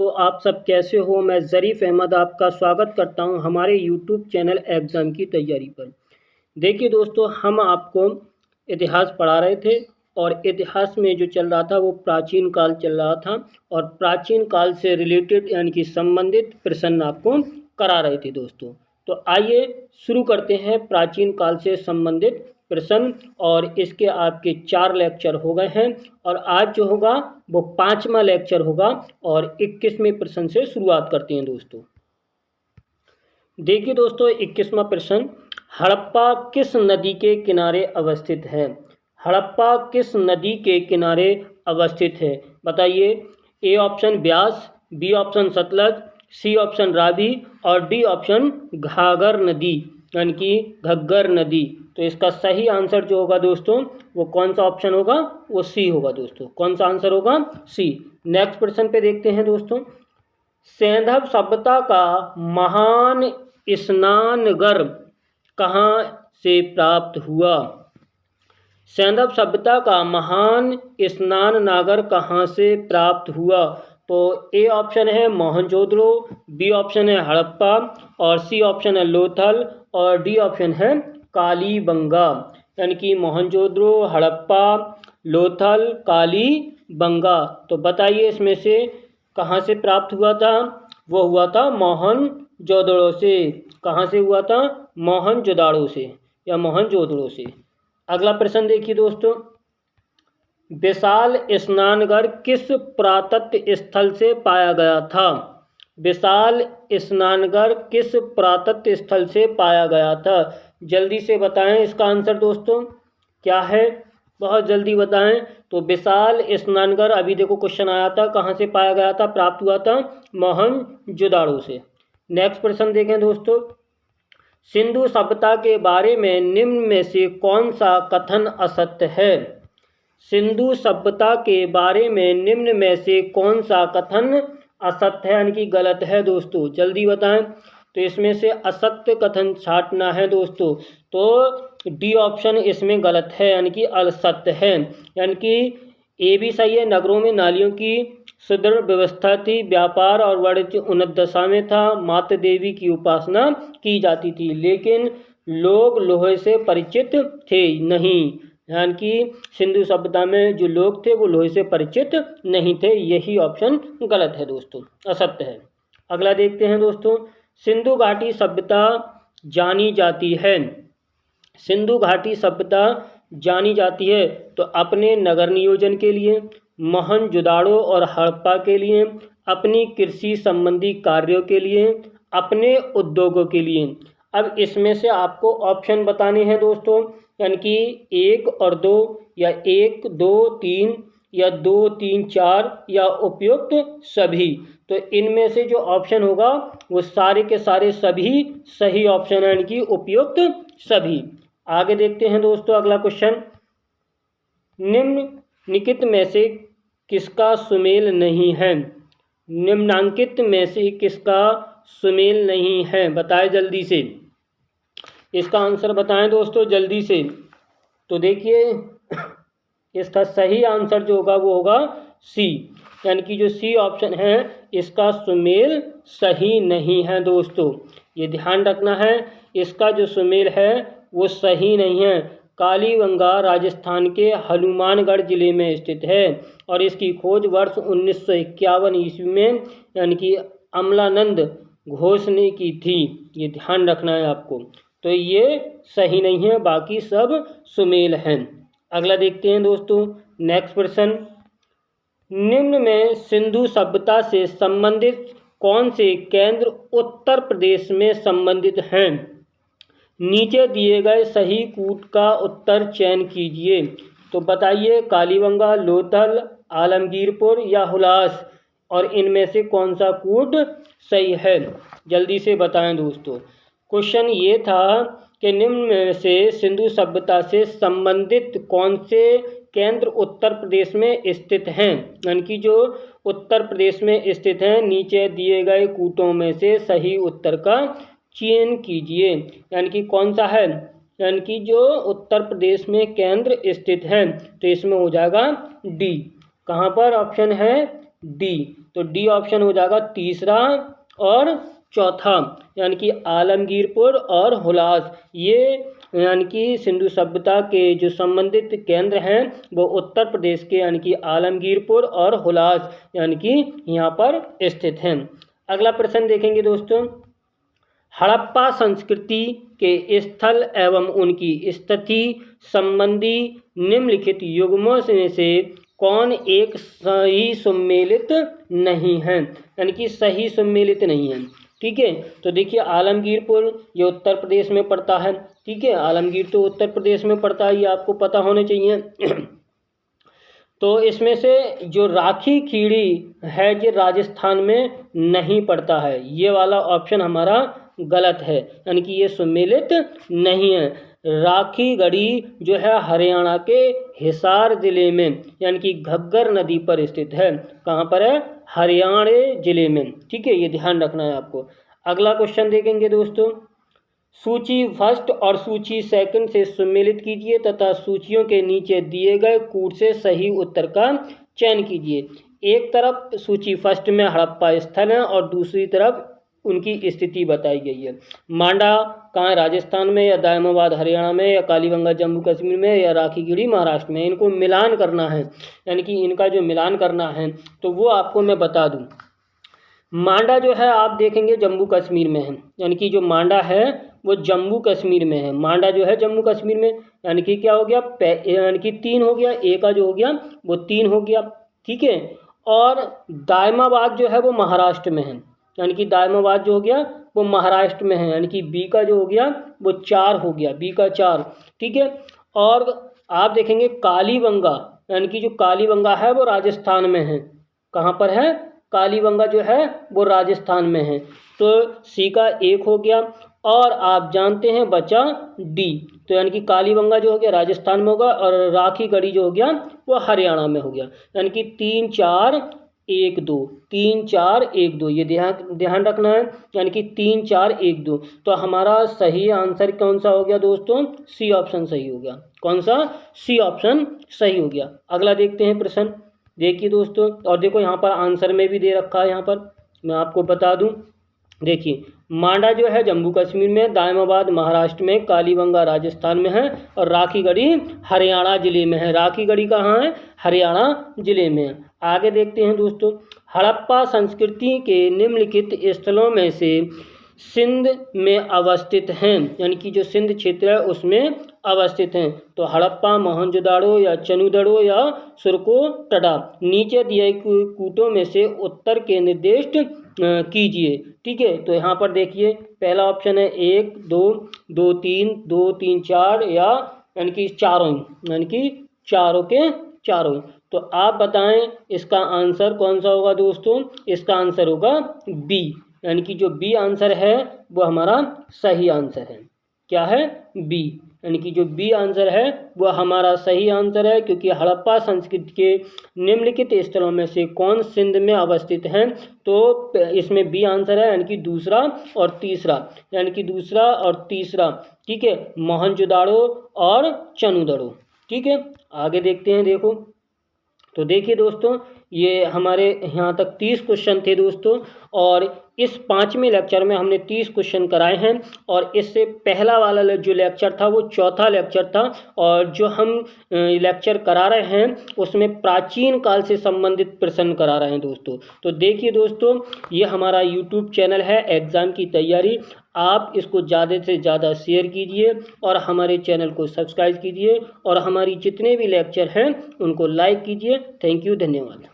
तो आप सब कैसे हो। मैं ज़रीफ़ अहमद आपका स्वागत करता हूं हमारे यूट्यूब चैनल एग्ज़ाम की तैयारी पर। देखिए दोस्तों, हम आपको इतिहास पढ़ा रहे थे और इतिहास में जो चल रहा था वो प्राचीन काल चल रहा था और प्राचीन काल से रिलेटेड यानी कि संबंधित प्रश्न आपको करा रहे थे दोस्तों। तो आइए शुरू करते हैं प्राचीन काल से संबंधित प्रश्न। और इसके आपके 4 लेक्चर हो गए हैं और आज जो होगा वो 5वां लेक्चर होगा और 21वें प्रश्न से शुरुआत करते हैं दोस्तों। देखिए दोस्तों, 21वां प्रश्न, हड़प्पा किस नदी के किनारे अवस्थित है? हड़प्पा किस नदी के किनारे अवस्थित है? बताइए। A option Beas, B option Sutlej, C option Ravi और डी ऑप्शन घाघर नदी यानी कि घग्गर नदी। तो इसका सही आंसर जो होगा दोस्तों वो कौन सा ऑप्शन होगा? वो सी होगा दोस्तों। कौन सा आंसर होगा? सी। नेक्स्ट प्रश्न पे देखते हैं दोस्तों। सैंधव सभ्यता का महान स्नानगर कहाँ से प्राप्त हुआ? सैंधव सभ्यता का महान स्नानगार कहाँ से प्राप्त हुआ? तो ए ऑप्शन है मोहनजोदड़ो, बी ऑप्शन है हड़प्पा और सी ऑप्शन है लोथल और डी ऑप्शन है कालीबंगा। यानी कि मोहनजोदड़ो, हड़प्पा, लोथल, कालीबंगा। तो बताइए इसमें से कहाँ से प्राप्त हुआ था? वो हुआ था मोहनजोदड़ो से। कहाँ से हुआ था? मोहनजोदड़ो से या मोहनजोदड़ो से। अगला प्रश्न देखिए दोस्तों। विशाल स्नानघर किस पुरातत्व स्थल से पाया गया था? विशाल स्नानघर किस पुरातत्व स्थल से पाया गया था? जल्दी से बताएं इसका आंसर दोस्तों क्या है? बहुत जल्दी बताएं। तो विशाल स्नानघर, अभी देखो क्वेश्चन आया था, कहाँ से पाया गया था, प्राप्त हुआ था? मोहनजोदड़ो से। नेक्स्ट प्रश्न देखें दोस्तों। सिंधु सभ्यता के बारे में निम्न में से कौन सा कथन असत्य है? सिंधु सभ्यता के बारे में निम्न में से कौन सा कथन असत्य है यानी कि गलत है दोस्तों? जल्दी बताएं। तो इसमें से असत्य कथन छांटना है दोस्तों। तो डी ऑप्शन इसमें गलत है यानी कि असत्य है। यानी कि ए भी सही है। नगरों में नालियों की सुदृढ़ व्यवस्था थी, व्यापार और वाणिज्य उन्नत दशा में था, माता देवी की उपासना की जाती थी, लेकिन लोग लोहे से परिचित थे नहीं। यानी कि सिंधु सभ्यता में जो लोग थे वो लोहे से परिचित नहीं थे। यही ऑप्शन गलत है दोस्तों, असत्य है। अगला देखते हैं दोस्तों। सिंधु घाटी सभ्यता जानी जाती है। सिंधु घाटी सभ्यता जानी जाती है तो अपने नगर नियोजन के लिए, मोहनजोदड़ो और हड़प्पा के लिए, अपनी कृषि संबंधी कार्यों के लिए, अपने उद्योगों के लिए। अब इसमें से आपको ऑप्शन बताने हैं दोस्तों, यानी कि 1 और 2 या 1, 2, 3 या 2, 3, 4 या उपयुक्त सभी। तो इनमें से जो ऑप्शन होगा वो सारे के सारे सभी सही ऑप्शन यानी कि उपयुक्त सभी। आगे देखते हैं दोस्तों अगला क्वेश्चन। निम्नलिखित में से किसका सुमेल नहीं है? निम्नांकित में से किसका सुमेल नहीं है? बताएं जल्दी से। इसका आंसर बताएं दोस्तों जल्दी से। तो देखिए इसका सही आंसर जो होगा वो होगा सी। यानी कि जो सी ऑप्शन है इसका सुमेल सही नहीं है दोस्तों। ये ध्यान रखना है, इसका जो सुमेल है वो सही नहीं है। कालीबंगा राजस्थान के हनुमानगढ़ जिले में स्थित है और इसकी खोज वर्ष 1951 ईस्वी में यानी कि अमलानंद घोष ने की थी। ये ध्यान रखना है आपको। तो ये सही नहीं है, बाकी सब सुमेल हैं। अगला देखते हैं दोस्तों। नेक्स्ट प्रश्न। निम्न में सिंधु सभ्यता से संबंधित कौन से केंद्र उत्तर प्रदेश में संबंधित हैं? नीचे दिए गए सही कूट का उत्तर चयन कीजिए। तो बताइए कालीबंगा, लोथल, आलमगीरपुर या हुलास, और इनमें से कौन सा कूट सही है? जल्दी से बताएं दोस्तों। क्वेश्चन ये था कि निम्न में से सिंधु सभ्यता से संबंधित कौन से केंद्र उत्तर प्रदेश में स्थित हैं, यानी कि जो उत्तर प्रदेश में स्थित हैं। नीचे दिए गए कूटों में से सही उत्तर का चयन कीजिए। यानी कि कौन सा है, यानी कि जो उत्तर प्रदेश में केंद्र स्थित है, तो इसमें हो जाएगा डी। कहाँ पर? ऑप्शन है डी। तो डी ऑप्शन हो जाएगा तीसरा और चौथा, यानी कि आलमगीरपुर और हुलास, ये यानी कि सिंधु सभ्यता के जो संबंधित केंद्र हैं वो उत्तर प्रदेश के यानी कि आलमगीरपुर और हुलास यानी कि यहाँ पर स्थित हैं। अगला प्रश्न देखेंगे दोस्तों, हड़प्पा संस्कृति के स्थल एवं उनकी स्थिति संबंधी निम्नलिखित युग्मों में से कौन एक सही सम्मिलित नहीं है, यानी कि सही सम्मिलित नहीं है। ठीक है, तो देखिए आलमगीरपुर ये उत्तर प्रदेश में पड़ता है। ठीक है, आलमगीर तो उत्तर प्रदेश में पड़ता है, ये आपको पता होना चाहिए। तो इसमें से जो राखी खीरी है ये राजस्थान में नहीं पड़ता है, ये वाला ऑप्शन हमारा गलत है, यानी कि ये सम्मिलित नहीं है। राखी गढ़ी जो है हरियाणा के हिसार जिले में यानी कि घग्गर नदी पर स्थित है। कहाँ पर है? हरियाणा जिले में। ठीक है, ये ध्यान रखना है आपको। अगला क्वेश्चन देखेंगे दोस्तों, सूची फर्स्ट और सूची सेकंड से सम्मिलित कीजिए तथा सूचियों के नीचे दिए गए कूट से सही उत्तर का चयन कीजिए। एक तरफ सूची फर्स्ट में हड़प्पा स्थल है और दूसरी तरफ उनकी स्थिति बताई गई है। मांडा कहाँ है? राजस्थान में, या दायमाबाद हरियाणा में, या कालीबंगा जम्मू कश्मीर में, या राखीगढ़ी महाराष्ट्र में। इनको मिलान करना है, यानी कि इनका जो मिलान करना है तो वो आपको मैं बता दूं। मांडा जो है आप देखेंगे जम्मू कश्मीर में है, यानी कि जो मांडा है वो जम्मू कश्मीर में है। मांडा जो है जम्मू कश्मीर में, यानी कि क्या हो गया, यानी कि 3 हो गया, ए का जो हो गया वो 3 हो गया। ठीक है, और दायमाबाद जो है वो महाराष्ट्र में है, यानी कि दायमाबाद जो हो गया वो महाराष्ट्र में है, यानी कि बी का जो हो गया वो 4 हो गया, बी का 4। ठीक है, और आप देखेंगे कालीबंगा, यानी कि जो कालीबंगा है वो राजस्थान में है। कहाँ पर है? कालीबंगा जो है वो राजस्थान में है। तो सी का 1 हो गया, और आप जानते हैं बचा डी, तो यानी कि कालीबंगा जो हो गया राजस्थान में होगा और राखीगढ़ी जो हो गया वो हरियाणा में हो गया, यानी कि 3 4 1 2, 3 4 1 2, ये ध्यान रखना है, यानी कि 3 4 1 2। तो हमारा सही आंसर कौन सा हो गया दोस्तों? सी ऑप्शन सही हो गया। कौन सा? सी ऑप्शन सही हो गया। अगला देखते हैं प्रश्न, देखिए दोस्तों, और देखो यहाँ पर आंसर में भी दे रखा है, यहाँ पर मैं आपको बता दूं। देखिए मांडा जो है जम्मू कश्मीर में, दायमाबाद महाराष्ट्र में, कालीबंगा राजस्थान में है और राखीगढ़ी हरियाणा जिले में है। राखीगढ़ी कहाँ है? हरियाणा जिले में है। आगे देखते हैं दोस्तों, हड़प्पा संस्कृति के निम्नलिखित स्थलों में से सिंध में अवस्थित हैं, यानी कि जो सिंध क्षेत्र है उसमें अवस्थित हैं। तो हड़प्पा, मोहनजोदाड़ो, या चनुदड़ो, या सुरकोटड़ा। नीचे दिए कूटों में से उत्तर के निर्दिष्ट कीजिए। ठीक है, तो यहाँ पर देखिए पहला ऑप्शन है 1 2 2 3 2 3 4, या यानी कि चारों, यानी कि चारों के चारों। तो आप बताएं इसका आंसर कौन सा होगा दोस्तों? इसका आंसर होगा बी, यानी कि जो बी आंसर है वो हमारा सही आंसर है। क्या है? बी, यानी कि जो बी आंसर है वो हमारा सही आंसर है, क्योंकि हड़प्पा संस्कृति के निम्नलिखित स्थलों में से कौन सिंध में अवस्थित हैं? तो इसमें बी आंसर है, यानी कि दूसरा और तीसरा, यानी कि दूसरा और तीसरा। ठीक है, मोहनजोदाड़ो और चनुदड़ो। ठीक है, आगे देखते हैं। देखो तो देखिए दोस्तों, ये हमारे यहाँ तक 30 क्वेश्चन थे दोस्तों, और इस 5वें लेक्चर में हमने 30 क्वेश्चन कराए हैं। और इससे पहला वाला जो लेक्चर था वो चौथा लेक्चर था, और जो हम लेक्चर करा रहे हैं उसमें प्राचीन काल से संबंधित प्रश्न करा रहे हैं दोस्तों। तो देखिए दोस्तों, ये हमारा यूट्यूब चैनल है एग्ज़ाम की तैयारी, आप इसको ज़्यादा से ज़्यादा शेयर कीजिए और हमारे चैनल को सब्सक्राइब कीजिए, और हमारी जितने भी लेक्चर हैं उनको लाइक कीजिए। थैंक यू, धन्यवाद।